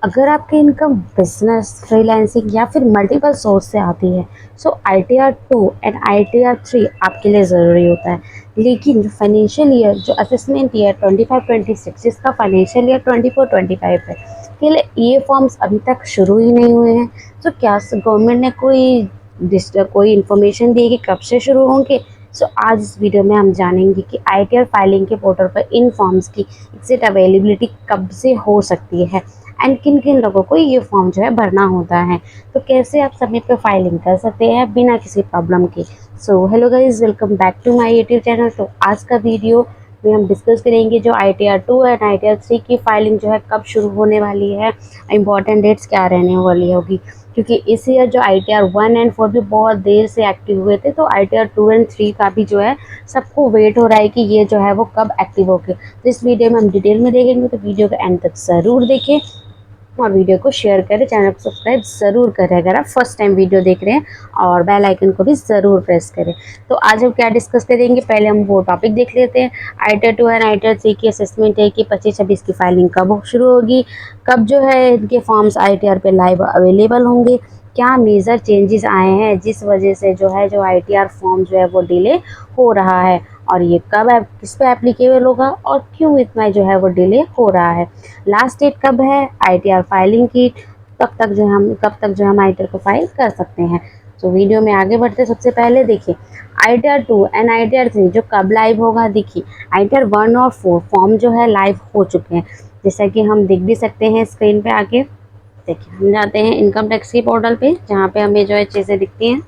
अगर आपकी income business, freelancing या फिर मल्टीपल सोर्स से आती है, सो ITR 2 एंड ITR 3 आपके लिए ज़रूरी होता है। लेकिन जो फाइनेंशियल ईयर, जो असेसमेंट ईयर 25-26, जिसका फाइनेंशियल ईयर 24-25 है, के लिए ये फॉर्म्स अभी तक शुरू ही नहीं हुए हैं। तो क्या गवर्नमेंट ने कोई इन्फॉर्मेशन दी है कि कब से शुरू होंगे? सो आज इस वीडियो में हम जानेंगे कि ITR फाइलिंग के पोर्टल पर इन फॉर्म्स की एग्जिट अवेलेबिलिटी कब से हो सकती है एंड किन किन लोगों को ये फॉर्म जो है भरना होता है, तो कैसे आप समय पे फाइलिंग कर सकते हैं बिना किसी प्रॉब्लम के। So hello guys, welcome back to my YouTube channel. तो आज का वीडियो में हम डिस्कस करेंगे जो ITR 2 एंड ITR 3 की फाइलिंग जो है कब शुरू होने वाली है, इंपॉर्टेंट डेट्स क्या रहने वाली होगी। क्योंकि इस ईयर जो ITR 1 एंड 4 भी बहुत देर से एक्टिव हुए थे, तो ITR 2 एंड 3 का भी जो है सबको वेट हो रहा है कि ये जो है वो कब एक्टिव होगी। तो इस वीडियो में हम डिटेल में देखेंगे, तो वीडियो का एंड तक ज़रूर देखें और वीडियो को शेयर करें, चैनल को सब्सक्राइब ज़रूर करें अगर आप फर्स्ट टाइम वीडियो देख रहे हैं, और बेल आइकन को भी ज़रूर प्रेस करें। तो आज हम क्या डिस्कस करेंगे, पहले हम वो टॉपिक देख लेते हैं। ITR 2 एंड ITR 3 की असेसमेंट है कि 25-26 की फाइलिंग कब शुरू होगी, कब जो है इनके फॉर्म्स ITR पे लाइव अवेलेबल होंगे, क्या मेजर चेंजेस आए हैं जिस वजह से जो ITR फॉर्म जो है वो डिले हो रहा है, और ये कब किस पे एप्लीकेबल होगा और क्यों इतना जो है वो डिले हो रहा है, लास्ट डेट कब है ITR फाइलिंग की, कब तक जो हम ITR को फाइल कर सकते हैं। तो वीडियो में आगे बढ़ते सबसे पहले देखिए ITR 2 एंड ITR 3 जो कब लाइव होगा। देखिए ITR 1 और 4 फॉर्म जो है लाइव हो चुके हैं, जैसा कि हम देख भी सकते हैं स्क्रीन पे आके। देखिए हम जाते हैं इनकम टैक्स के पोर्टल पे, जहाँ पे हमें जो है चीज़ें दिखती हैं।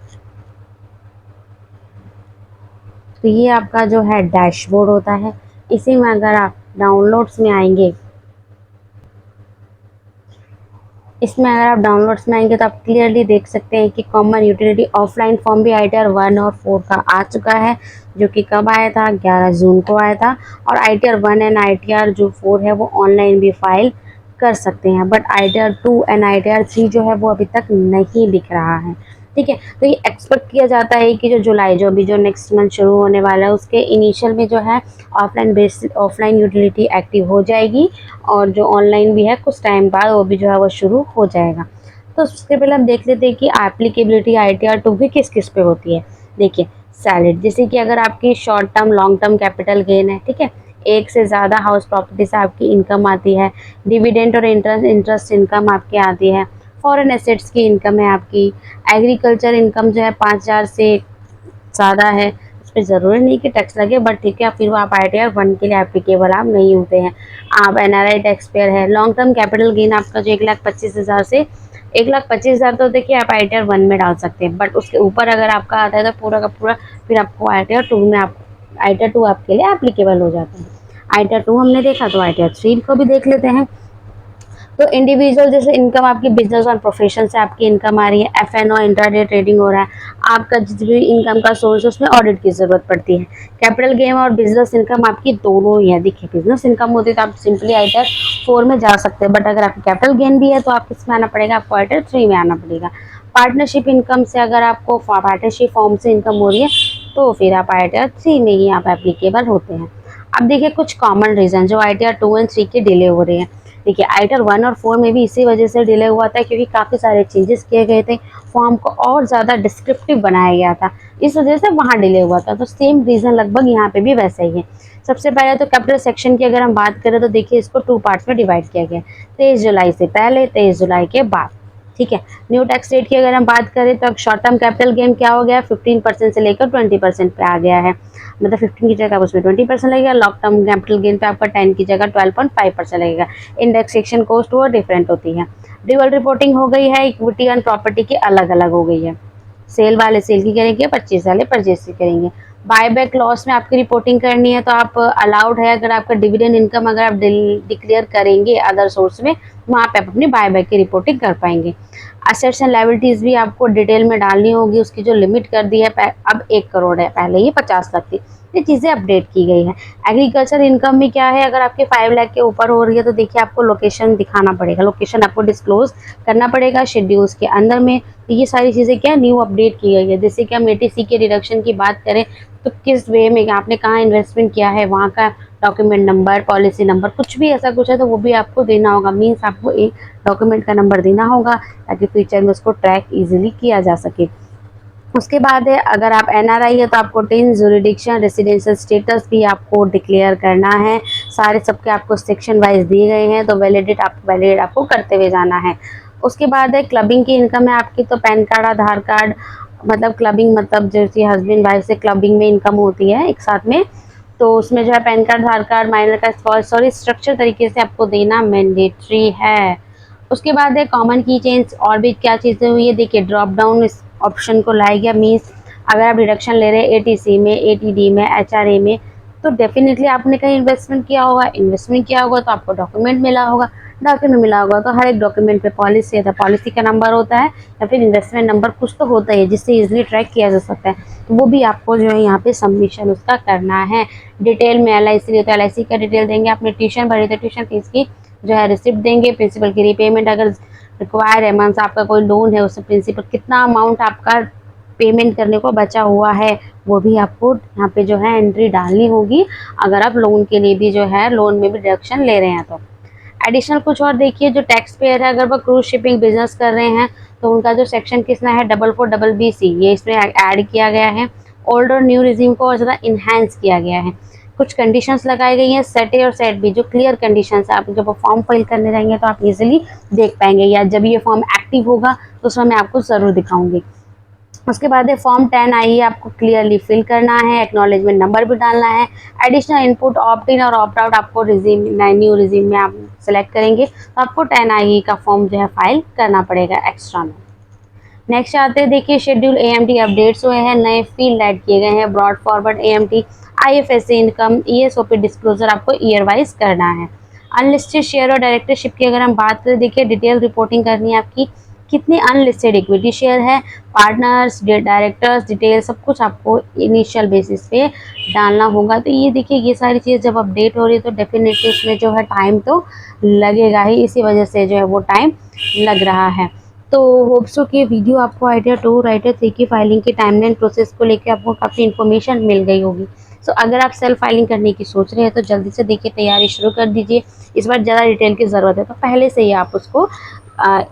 तो ये आपका जो है डैशबोर्ड होता है। इसी में अगर आप डाउनलोड्स में आएंगे, तो आप क्लियरली देख सकते हैं कि कॉमन यूटिलिटी ऑफलाइन फॉर्म भी ITR 1 और 4 का आ चुका है, जो कि कब आया था, 11 जून को आया था। और ITR 1 एंड ITR जो 4 है वो ऑनलाइन भी फाइल कर सकते हैं, बट ITR 2 एंड ITR 3 जो है वो अभी तक नहीं दिख रहा है। ठीक है, तो ये एक्सपेक्ट किया जाता है कि जो नेक्स्ट मंथ शुरू होने वाला है, उसके इनिशियल में जो है ऑफलाइन यूटिलिटी एक्टिव हो जाएगी, और जो ऑनलाइन भी है कुछ टाइम बाद वो भी जो है वो शुरू हो जाएगा। तो उसके पहले हम देख लेते हैं कि एप्लीकेबिलिटी ITR 2 की किस किस पे होती है। देखिए सैलड, जैसे कि अगर आपकी short term long term capital gain है, ठीक है, एक से ज़्यादा हाउस प्रॉपर्टी से आपकी इनकम आती है, डिविडेंड और इंटरेस्ट इनकम आपकी आती है, फॉरेन एसेट्स की इनकम है आपकी, एग्रीकल्चर इनकम जो है 5,000 से ज़्यादा है, उस पर ज़रूरी नहीं कि टैक्स लगे, बट ठीक है, फिर वो आप ITR 1 के लिए एप्लीकेबल आप नहीं होते हैं। आप NRI टैक्स पेयर है। लॉन्ग टर्म कैपिटल गेन आपका जो 1,25,000 से 1,25,000, तो देखिए आप ITR 1 में डाल सकते हैं, बट उसके ऊपर अगर आपका आता है तो पूरा का पूरा फिर आपको ITR 2 आपके लिए एप्लीकेबल हो जाता है। ITR 2 हमने देखा, तो ITR 3 को भी देख लेते हैं। तो इंडिविजुअल जैसे इनकम आपकी बिजनेस और प्रोफेशन से आपकी इनकम आ रही है, FNO इंट्राडे ट्रेडिंग हो रहा है, आपका जिस भी इनकम का सोर्स है उसमें ऑडिट की ज़रूरत पड़ती है। कैपिटल गेन और बिजनेस इनकम आपकी दोनों ही है। देखिए बिजनेस इनकम होती है तो आप सिंपली ITR 4 में जा सकते हैं, बट अगर आपकी कैपिटल गेन भी है तो आप किस में आना पड़ेगा, आपको ITR 3 में आना पड़ेगा। पार्टनरशिप इनकम से अगर आपको पार्टनरशिप फॉर्म से इनकम हो रही है, तो फिर आप ITR 3 में ही आप एप्लीकेबल होते हैं। अब देखिए कुछ कॉमन रीज़न जो ITR 2 एंड 3 के डिले हो रहे हैं। देखिए ITR 1 और 4 में भी इसी वजह से डिले हुआ था, क्योंकि काफ़ी सारे चेंजेस किए गए थे, फॉर्म को और ज़्यादा डिस्क्रिप्टिव बनाया गया था, इस वजह से वहाँ डिले हुआ था। तो सेम रीज़न लगभग यहाँ पे भी वैसा ही है। सबसे पहले तो कैपिटल सेक्शन की अगर हम बात करें, तो देखिए इसको 2 पार्ट्स में डिवाइड किया गया है, 23 जुलाई से पहले, 23 जुलाई के बाद। ठीक है, न्यू टैक्स रेट की अगर हम बात करें, तो शॉर्ट टर्म कैपिटल गेन क्या हो गया, 15% से लेकर 20% पे आ गया है, मतलब 15 की जगह उसमें 20% लगेगा। लॉन्ग टर्म कैपिटल गेन पे आपका 10 की जगह 12.5% लगेगा। इंडेक्सेशन कॉस्ट वो डिफरेंट होती है। ड्यूअल रिपोर्टिंग हो गई है, इक्विटी एंड प्रॉपर्टी की अलग अलग हो गई है। सेल वाले सेल की करेंगे, परचेज वाले परचेज की करेंगे। बायबैक लॉस में आपकी रिपोर्टिंग करनी है, तो आप अलाउड है, अगर आपका डिविडेंड इनकम अगर आप डिक्लेयर करेंगे अदर सोर्स में, वहाँ पे आप अपनी बायबैक की रिपोर्टिंग कर पाएंगे। असेट्स एंड लायबिलिटीज़ भी आपको डिटेल में डालनी होगी, उसकी जो लिमिट कर दी है अब 1 करोड़ है, पहले ये 50 लाख थी। ये चीज़ें अपडेट की गई हैं। एग्रीकल्चर इनकम में क्या है, अगर आपके 5 लाख के ऊपर हो रही है, तो देखिए आपको लोकेशन दिखाना पड़ेगा, लोकेशन आपको डिस्क्लोज करना पड़ेगा शेड्यूल्स के अंदर में। तो ये सारी चीज़ें क्या न्यू अपडेट की गई है। जैसे कि हम ATC के डिडक्शन की बात करें, तो किस वे में आपने कहाँ इन्वेस्टमेंट किया है, वहाँ का डॉक्यूमेंट नंबर, पॉलिसी नंबर, कुछ भी ऐसा कुछ है तो वो भी आपको देना होगा। मीन्स आपको एक डॉक्यूमेंट का नंबर देना होगा ताकि फ्यूचर में उसको ट्रैक इजीली किया जा सके। उसके बाद है, अगर आप एनआरआई है तो आपको 10 जुरिडिक्शन रेसिडेंशियल स्टेटस भी आपको डिक्लेयर करना है। सारे सबके आपको सेक्शन वाइज दिए गए हैं, तो वैलिडेट आपको करते हुए जाना है। उसके बाद है क्लबिंग की इनकम है आपकी, तो पैन कार्ड, आधार कार्ड, मतलब क्लबिंग मतलब जैसे हस्बैंड वाइफ से क्लबिंग में इनकम होती है एक साथ में, तो उसमें जो है पैन कार्ड, आधार कार्ड, माइनर का सॉरी स्ट्रक्चर तरीके से आपको देना मैंडेटरी है। उसके बाद है कॉमन की चेंज, और भी क्या चीज़ें हुई है देखिए, ड्रॉप डाउन इस ऑप्शन को लाया गया। मीन्स अगर आप डिडक्शन ले रहे हैं एटीसी में, एटीडी में, एचआरए में, तो डेफिनेटली आपने कहीं इन्वेस्टमेंट किया होगा तो आपको डॉक्यूमेंट मिला होगा, तो हर एक डॉक्यूमेंट पे पॉलिसी है, तो पॉलिसी का नंबर होता है या फिर इन्वेस्टमेंट नंबर कुछ तो होता है जिससे इजीली ट्रैक किया जा सकता है, तो वो भी आपको जो है यहाँ पे सबमिशन उसका करना है। डिटेल में एलआईसी लिए तो एलआईसी का डिटेल देंगे, आपने ट्यूशन भरी तो ट्यूशन फीस की जो है रिसिप्ट देंगे, प्रिंसिपल की रीपेमेंट अगर रिक्वायर है, मीन्स आपका कोई लोन है उससे प्रिंसिपल कितना अमाउंट आपका पेमेंट करने को बचा हुआ है वो भी आपको यहाँ पे जो है एंट्री डालनी होगी, अगर आप लोन के लिए भी जो है लोन में भी डिडक्शन ले रहे हैं तो। एडिशनल कुछ और देखिए, जो टैक्स पेयर है अगर वो क्रूज शिपिंग बिजनेस कर रहे हैं तो उनका जो सेक्शन कितना है 44BC, ये इसमें ऐड किया गया है। ओल्ड और न्यू रिजीम को और ज़्यादा इन्हांस किया गया है। कुछ कंडीशंस लगाई गई हैं, सेट ए और सेट बी, जो क्लियर कंडीशंस है, आप जब फॉर्म फिल करने जाएंगे तो आप इजीली देख पाएंगे, या जब ये फॉर्म एक्टिव होगा तो उसमें मैं आपको ज़रूर दिखाऊंगी। उसके बाद है फॉर्म 10 आई है, आपको क्लियरली फिल करना है, एक्नॉलेजमेंट नंबर भी डालना है। एडिशनल इनपुट ऑप्ट इन और ऑप्ट आउट आपको रिजीम न्यू रिजीम में आप सेलेक्ट करेंगे तो आपको 10 आई का फॉर्म जो है फाइल करना पड़ेगा एक्स्ट्रा में। नेक्स्ट आते हैं देखिए, शेड्यूल एएमटी अपडेट्स हुए हैं, नए फील्ड ऐड किए गए हैं, brought forward AMT, IFSC income, ESOP disclosure आपको ईयर वाइज करना है। अनलिस्टेड शेयर और डायरेक्टरशिप की अगर हम बात करें, देखिए डिटेल रिपोर्टिंग करनी है आपकी, कितने अनलिस्टेड इक्विटी शेयर है, पार्टनर्स, डायरेक्टर्स डिटेल सब कुछ आपको इनिशियल बेसिस पे डालना होगा। तो ये देखिए, ये सारी चीज़ जब अपडेट हो रही है तो डेफिनेटली उसमें जो है टाइम तो लगेगा ही, इसी वजह से जो है वो टाइम लग रहा है। तो होप्स हो कि वीडियो आपको आइडिया 2 और आइडिया 3 की फाइलिंग की टाइमलाइन प्रोसेस को लेकर आपको काफ़ी इन्फॉर्मेशन मिल गई होगी। सो अगर आप सेल्फ फाइलिंग करने की सोच रहे हैं तो जल्दी से देखिए तैयारी शुरू कर दीजिए। इस बार ज़्यादा डिटेल की ज़रूरत है तो पहले से ही आप उसको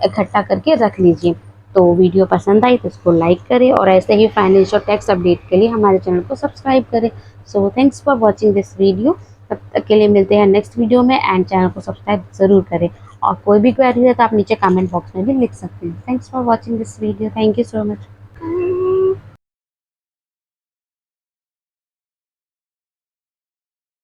इकट्ठा करके रख लीजिए। तो वीडियो पसंद आई तो इसको लाइक करें और ऐसे ही फाइनेंशियल टैक्स अपडेट के लिए हमारे चैनल को सब्सक्राइब करें। So thanks for watching this video. तब तक के लिए मिलते हैं नेक्स्ट वीडियो में, एंड चैनल को सब्सक्राइब ज़रूर करें। और कोई भी क्वेरी है तो आप नीचे कमेंट बॉक्स में भी लिख सकते हैं। Thanks for watching this video. Thank you so much.